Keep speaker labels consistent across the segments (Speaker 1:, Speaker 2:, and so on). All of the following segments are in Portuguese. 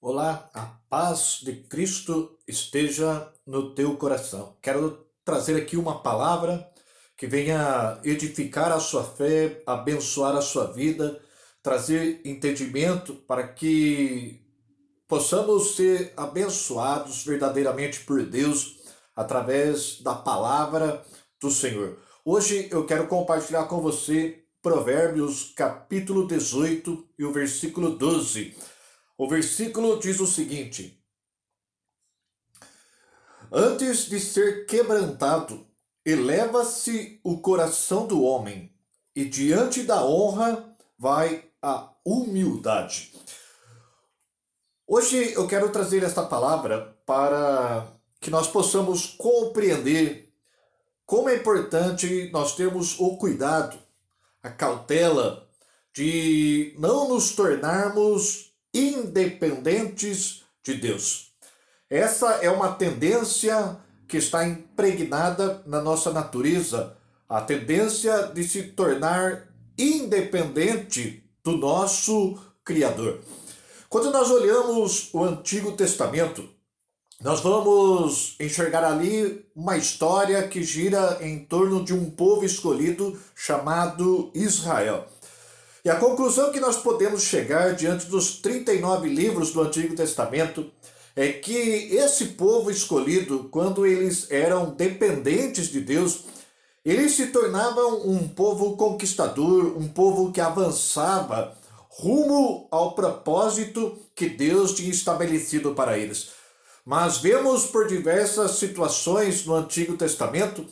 Speaker 1: Olá, a paz de Cristo esteja no teu coração. Quero trazer aqui uma palavra que venha edificar a sua fé, abençoar a sua vida, trazer entendimento para que possamos ser abençoados verdadeiramente por Deus através da palavra do Senhor. Hoje eu quero compartilhar com você Provérbios capítulo 18 e o versículo 12. O versículo diz o seguinte: Antes de ser quebrantado, eleva-se o coração do homem, e diante da honra vai a humildade. Hoje eu quero trazer esta palavra para que nós possamos compreender como é importante nós termos o cuidado, a cautela de não nos tornarmos independentes de Deus. Essa é uma tendência que está impregnada na nossa natureza, a tendência de se tornar independente do nosso Criador. Quando nós olhamos o Antigo Testamento, nós vamos enxergar ali uma história que gira em torno de um povo escolhido chamado Israel. E a conclusão que nós podemos chegar diante dos 39 livros do Antigo Testamento é que esse povo escolhido, quando eles eram dependentes de Deus, eles se tornavam um povo conquistador, um povo que avançava rumo ao propósito que Deus tinha estabelecido para eles. Mas vemos por diversas situações no Antigo Testamento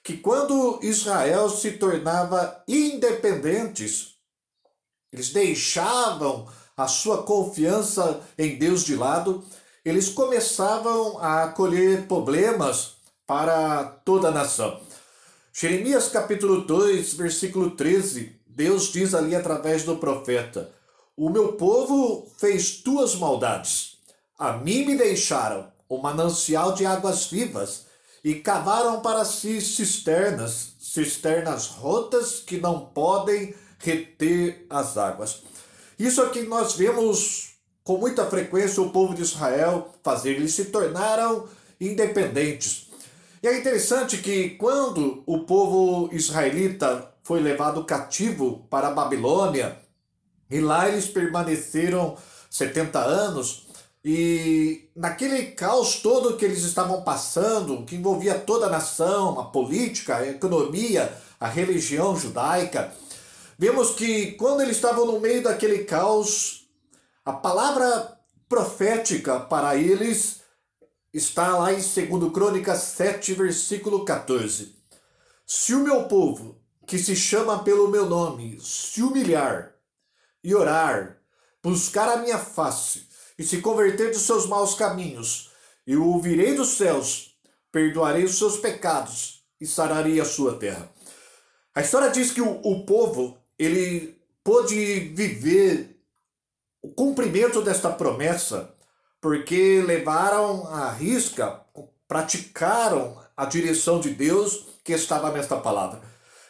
Speaker 1: que quando Israel se tornava independentes, eles deixavam a sua confiança em Deus de lado, eles começavam a colher problemas para toda a nação. Jeremias capítulo 2, versículo 13, Deus diz ali através do profeta: O meu povo fez tuas maldades, a mim me deixaram o manancial de águas vivas e cavaram para si cisternas rotas que não podem reter as águas. Isso aqui nós vemos com muita frequência o povo de Israel fazer. Eles se tornaram independentes. E é interessante que quando o povo israelita foi levado cativo para a Babilônia, e lá eles permaneceram 70 anos, e naquele caos todo que eles estavam passando, que envolvia toda a nação, a política, a economia, a religião judaica, vemos que quando eles estavam no meio daquele caos, a palavra profética para eles está lá em 2 Crônicas 7, versículo 14. Se o meu povo, que se chama pelo meu nome, se humilhar e orar, buscar a minha face e se converter dos seus maus caminhos, eu ouvirei dos céus, perdoarei os seus pecados e sararei a sua terra. A história diz que o povo, ele pôde viver o cumprimento desta promessa porque levaram à risca, praticaram a direção de Deus que estava nesta palavra.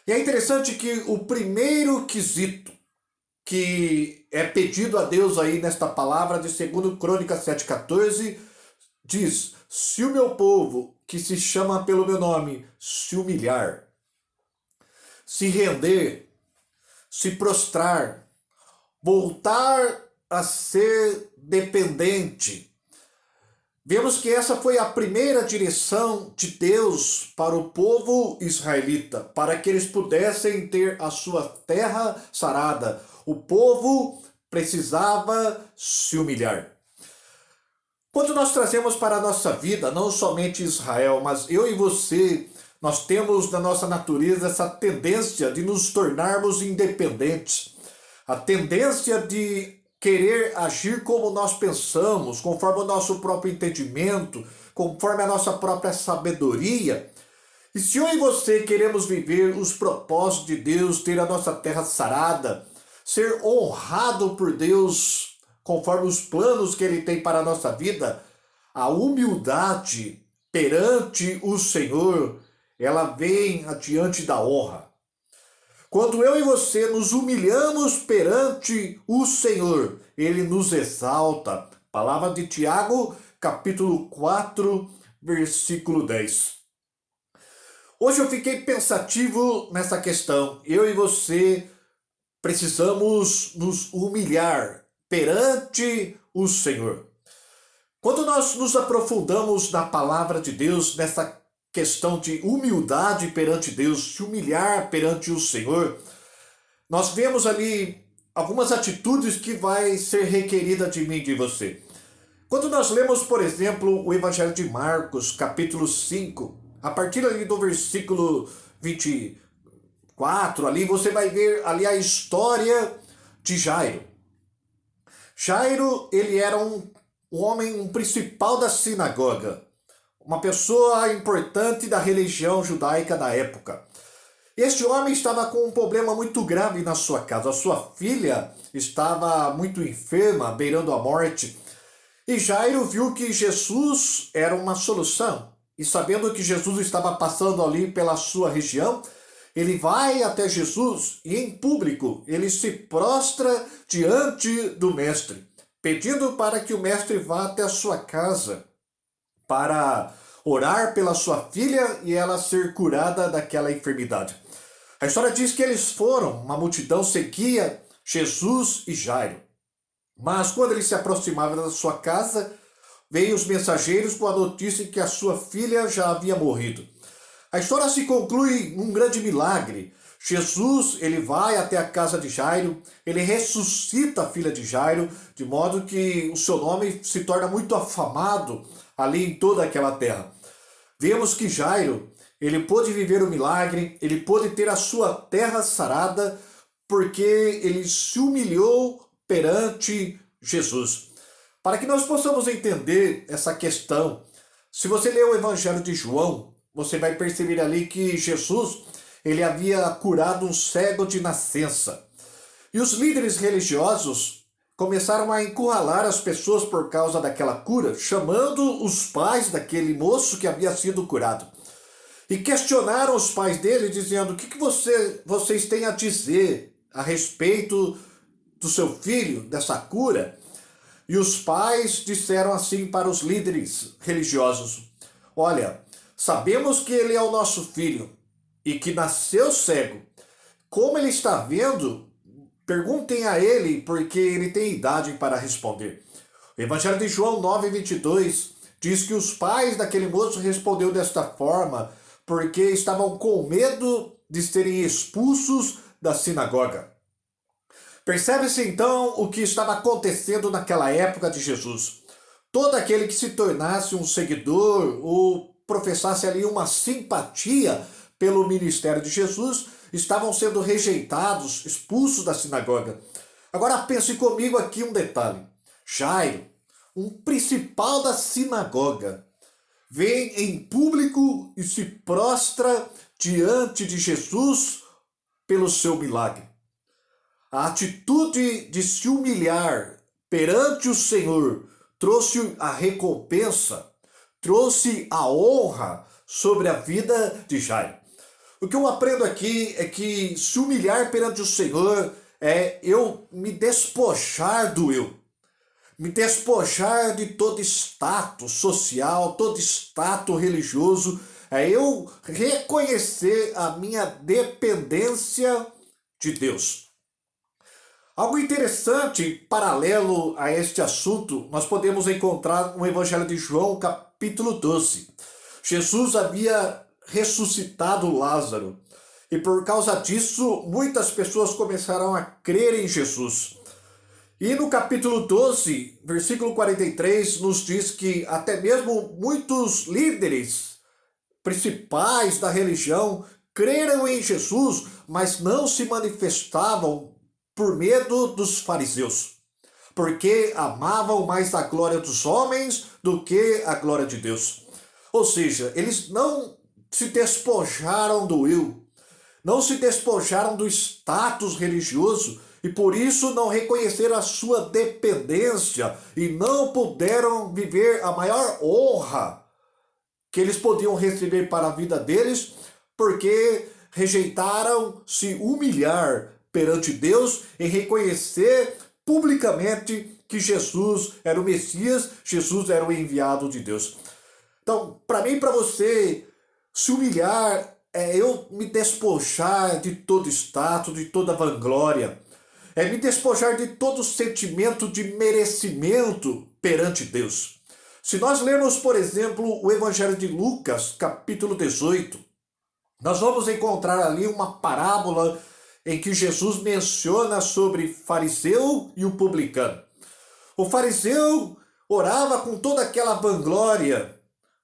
Speaker 1: E é interessante que o primeiro quesito que é pedido a Deus aí nesta palavra de 2 Crônicas 7,14 diz: se o meu povo, que se chama pelo meu nome, se humilhar, se render, se prostrar, voltar a ser dependente. Vemos que essa foi a primeira direção de Deus para o povo israelita, para que eles pudessem ter a sua terra sarada. O povo precisava se humilhar. Quando nós trazemos para a nossa vida, não somente Israel, mas eu e você, nós temos na nossa natureza essa tendência de nos tornarmos independentes. A tendência de querer agir como nós pensamos, conforme o nosso próprio entendimento, conforme a nossa própria sabedoria. E se eu e você queremos viver os propósitos de Deus, ter a nossa terra sarada, ser honrado por Deus, conforme os planos que Ele tem para a nossa vida, a humildade perante o Senhor, ela vem adiante da honra. Quando eu e você nos humilhamos perante o Senhor, Ele nos exalta, Palavra de Tiago, capítulo 4, versículo 10. Hoje eu fiquei pensativo nessa questão. Eu e você precisamos nos humilhar perante o Senhor. Quando nós nos aprofundamos na palavra de Deus, nessa questão de humildade perante Deus, se humilhar perante o Senhor, nós vemos ali algumas atitudes que vai ser requerida de mim e de você. Quando nós lemos, por exemplo, o Evangelho de Marcos, capítulo 5, a partir ali do versículo 24, ali você vai ver ali a história de Jairo. Jairo, ele era um homem, um principal da sinagoga, uma pessoa importante da religião judaica da época. Este homem estava com um problema muito grave na sua casa. A sua filha estava muito enferma, beirando a morte. E Jairo viu que Jesus era uma solução. E sabendo que Jesus estava passando ali pela sua região, ele vai até Jesus e em público ele se prostra diante do mestre, pedindo para que o mestre vá até a sua casa para orar pela sua filha e ela ser curada daquela enfermidade. A história diz que eles foram, uma multidão seguia Jesus e Jairo. Mas quando ele se aproximava da sua casa, veio os mensageiros com a notícia que a sua filha já havia morrido. A história se conclui num grande milagre. Jesus, ele vai até a casa de Jairo, ele ressuscita a filha de Jairo, de modo que o seu nome se torna muito afamado ali em toda aquela terra. Vemos que Jairo, ele pôde viver o milagre, ele pôde ter a sua terra sarada, porque ele se humilhou perante Jesus. Para que nós possamos entender essa questão, se você ler o Evangelho de João, você vai perceber ali que Jesus, ele havia curado um cego de nascença. E os líderes religiosos começaram a encurralar as pessoas por causa daquela cura, chamando os pais daquele moço que havia sido curado. E questionaram os pais dele, dizendo: o que vocês têm a dizer a respeito do seu filho, dessa cura? E os pais disseram assim para os líderes religiosos: olha, sabemos que ele é o nosso filho e que nasceu cego. Como ele está vendo, perguntem a ele, porque ele tem idade para responder. O Evangelho de João 9:22 diz que os pais daquele moço respondeu desta forma porque estavam com medo de serem expulsos da sinagoga. Percebe-se então o que estava acontecendo naquela época de Jesus. Todo aquele que se tornasse um seguidor ou professasse ali uma simpatia pelo ministério de Jesus estavam sendo rejeitados, expulsos da sinagoga. Agora pense comigo aqui um detalhe. Jairo, um principal da sinagoga, vem em público e se prostra diante de Jesus pelo seu milagre. A atitude de se humilhar perante o Senhor trouxe a recompensa, trouxe a honra sobre a vida de Jairo. O que eu aprendo aqui é que se humilhar perante o Senhor é eu me despojar do eu. Me despojar de todo status social, todo status religioso, é eu reconhecer a minha dependência de Deus. Algo interessante, paralelo a este assunto, nós podemos encontrar no Evangelho de João, capítulo 12. Jesus havia ressuscitado Lázaro, e por causa disso, muitas pessoas começaram a crer em Jesus. E no capítulo 12, versículo 43, nos diz que até mesmo muitos líderes principais da religião creram em Jesus, mas não se manifestavam por medo dos fariseus, porque amavam mais a glória dos homens do que a glória de Deus. Ou seja, eles não se despojaram do eu, não se despojaram do status religioso, e por isso não reconheceram a sua dependência e não puderam viver a maior honra que eles podiam receber para a vida deles, porque rejeitaram se humilhar perante Deus e reconhecer publicamente que Jesus era o Messias, Jesus era o enviado de Deus. Então, para mim e para você, se humilhar é eu me despojar de todo status, de toda vanglória, é me despojar de todo sentimento de merecimento perante Deus. Se nós lermos, por exemplo, o Evangelho de Lucas, capítulo 18, nós vamos encontrar ali uma parábola em que Jesus menciona sobre fariseu e o publicano. O fariseu orava com toda aquela vanglória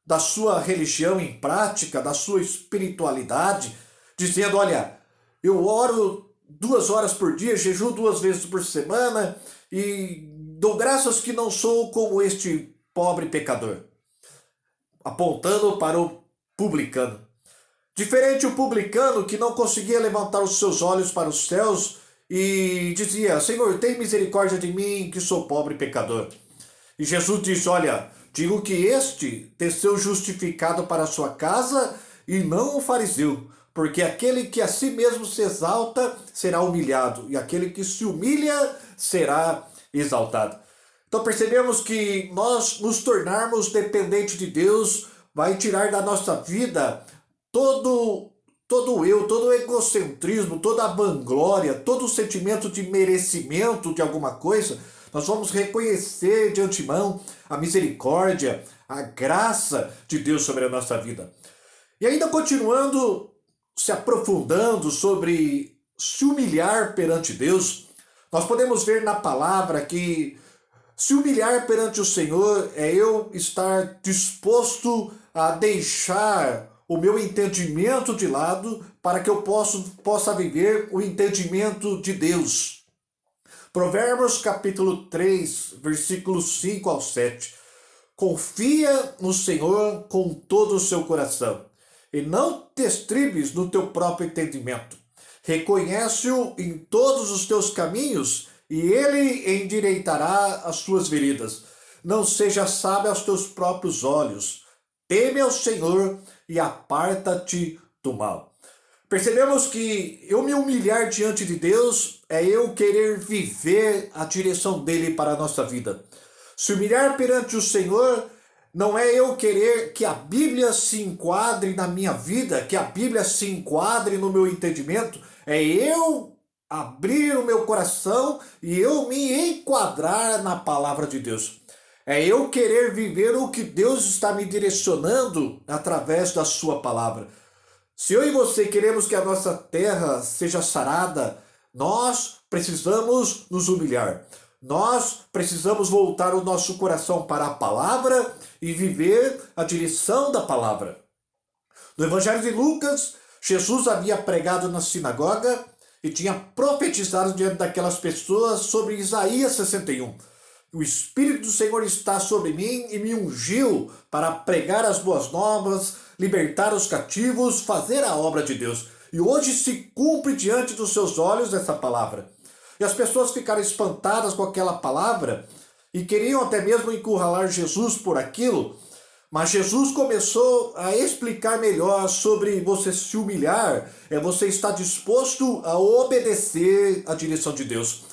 Speaker 1: da sua religião em prática, da sua espiritualidade, dizendo, olha, eu oro 2 horas por dia, jejuo 2 vezes por semana e dou graças que não sou como este pobre pecador, apontando para o publicano. Diferente o publicano que não conseguia levantar os seus olhos para os céus e dizia, Senhor, tem misericórdia de mim que sou pobre pecador. E Jesus disse, olha, digo que este desceu justificado para a sua casa e não o fariseu, porque aquele que a si mesmo se exalta será humilhado, e aquele que se humilha será exaltado. Então percebemos que nós nos tornarmos dependentes de Deus vai tirar da nossa vida todo o eu, todo o egocentrismo, toda a vanglória, todo o sentimento de merecimento de alguma coisa. Nós vamos reconhecer de antemão a misericórdia, a graça de Deus sobre a nossa vida. E ainda continuando, se aprofundando sobre se humilhar perante Deus, nós podemos ver na palavra que se humilhar perante o Senhor é eu estar disposto a deixar o meu entendimento de lado para que eu possa viver o entendimento de Deus. Provérbios capítulo 3, versículos 5 ao 7. Confia no Senhor com todo o seu coração e não te estribes no teu próprio entendimento. Reconhece-o em todos os teus caminhos e ele endireitará as suas veredas. Não seja sábio aos teus próprios olhos. Teme ao Senhor e aparta-te do mal. Percebemos que eu me humilhar diante de Deus é eu querer viver a direção dele para a nossa vida. Se humilhar perante o Senhor não é eu querer que a Bíblia se enquadre na minha vida, que a Bíblia se enquadre no meu entendimento, é eu abrir o meu coração e eu me enquadrar na palavra de Deus. É eu querer viver o que Deus está me direcionando através da sua palavra. Se eu e você queremos que a nossa terra seja sarada, nós precisamos nos humilhar. Nós precisamos voltar o nosso coração para a palavra e viver a direção da palavra. No Evangelho de Lucas, Jesus havia pregado na sinagoga e tinha profetizado diante daquelas pessoas sobre Isaías 61. O Espírito do Senhor está sobre mim e me ungiu para pregar as boas novas, libertar os cativos, fazer a obra de Deus. E hoje se cumpre diante dos seus olhos essa palavra. E as pessoas ficaram espantadas com aquela palavra e queriam até mesmo encurralar Jesus por aquilo. Mas Jesus começou a explicar melhor sobre você se humilhar, é você estar disposto a obedecer à direção de Deus.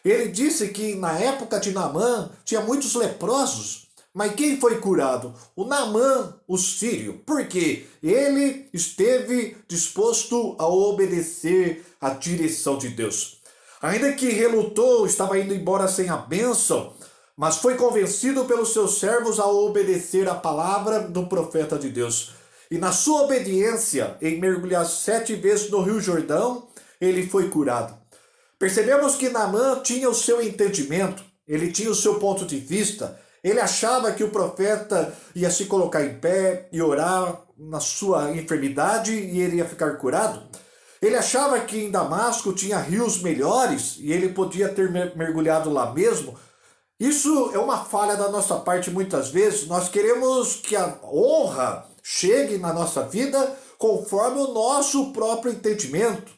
Speaker 1: Ele disse que na época de Naamã tinha muitos leprosos, mas quem foi curado? O Naamã, o sírio. Por quê? Ele esteve disposto a obedecer à direção de Deus. Ainda que relutou, estava indo embora sem a bênção, mas foi convencido pelos seus servos a obedecer a palavra do profeta de Deus. E na sua obediência, em mergulhar 7 vezes no Rio Jordão, ele foi curado. Percebemos que Naamã tinha o seu entendimento, ele tinha o seu ponto de vista, ele achava que o profeta ia se colocar em pé e orar na sua enfermidade e ele ia ficar curado. Ele achava que em Damasco tinha rios melhores e ele podia ter mergulhado lá mesmo. Isso é uma falha da nossa parte muitas vezes. Nós queremos que a honra chegue na nossa vida conforme o nosso próprio entendimento.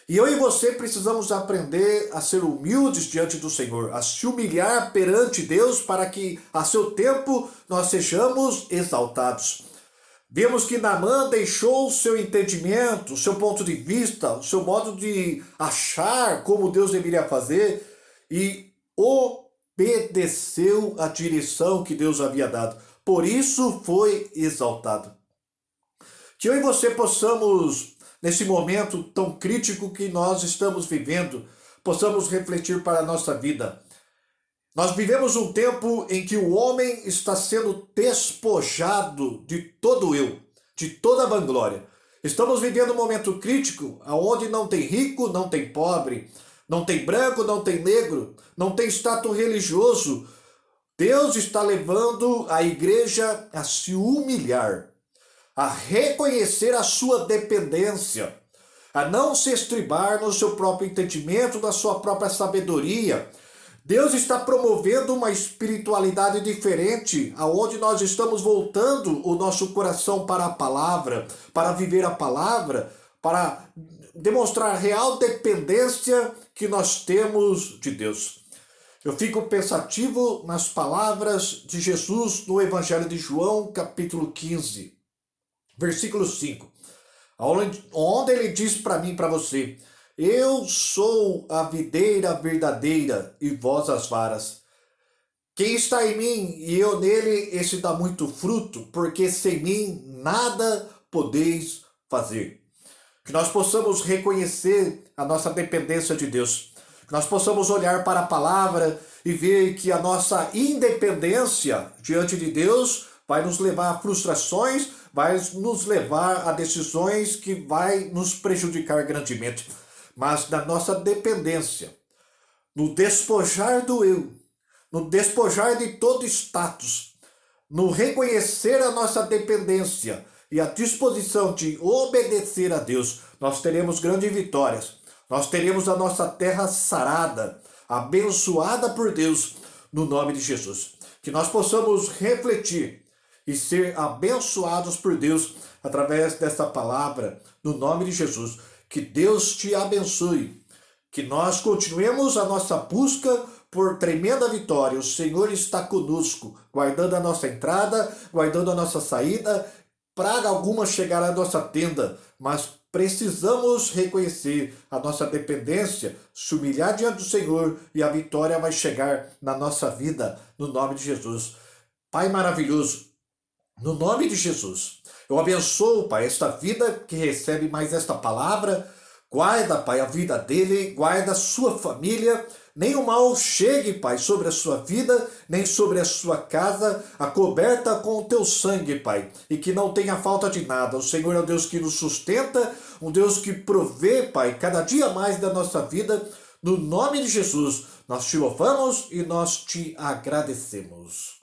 Speaker 1: E eu e você precisamos aprender a ser humildes diante do Senhor, a se humilhar perante Deus para que a seu tempo nós sejamos exaltados. Vemos que Naamã deixou o seu entendimento, o seu ponto de vista, o seu modo de achar como Deus deveria fazer e obedeceu a direção que Deus havia dado. Por isso foi exaltado. Que eu e você possamos, nesse momento tão crítico que nós estamos vivendo, possamos refletir para a nossa vida. Nós vivemos um tempo em que o homem está sendo despojado de todo eu, de toda a vanglória. Estamos vivendo um momento crítico, onde não tem rico, não tem pobre, não tem branco, não tem negro, não tem status religioso. Deus está levando a igreja a se humilhar, a reconhecer a sua dependência, a não se estribar no seu próprio entendimento, na sua própria sabedoria. Deus está promovendo uma espiritualidade diferente, aonde nós estamos voltando o nosso coração para a palavra, para viver a palavra, para demonstrar a real dependência que nós temos de Deus. Eu fico pensativo nas palavras de Jesus no Evangelho de João, capítulo 15, versículo 5, onde ele diz para mim e para você: eu sou a videira verdadeira e vós as varas. Quem está em mim e eu nele, esse dá muito fruto, porque sem mim nada podeis fazer. Que nós possamos reconhecer a nossa dependência de Deus. Que nós possamos olhar para a palavra e ver que a nossa independência diante de Deus vai nos levar a frustrações, vai nos levar a decisões que vai nos prejudicar grandemente. Mas na nossa dependência, no despojar do eu, no despojar de todo status, no reconhecer a nossa dependência e a disposição de obedecer a Deus, nós teremos grandes vitórias. Nós teremos a nossa terra sarada, abençoada por Deus, no nome de Jesus. Que nós possamos refletir e ser abençoados por Deus através dessa palavra, no nome de Jesus. Que Deus te abençoe, que nós continuemos a nossa busca por tremenda vitória. O Senhor está conosco, guardando a nossa entrada, guardando a nossa saída. Praga alguma chegará à nossa tenda, mas precisamos reconhecer a nossa dependência, se humilhar diante do Senhor e a vitória vai chegar na nossa vida, no nome de Jesus. Pai maravilhoso, no nome de Jesus, eu abençoo, Pai, esta vida que recebe mais esta palavra. Guarda, Pai, a vida dele, guarda a sua família. Nem o mal chegue, Pai, sobre a sua vida, nem sobre a sua casa, acoberta com o teu sangue, Pai, e que não tenha falta de nada. O Senhor é o Deus que nos sustenta, um Deus que provê, Pai, cada dia mais da nossa vida. No nome de Jesus, nós te louvamos e nós te agradecemos.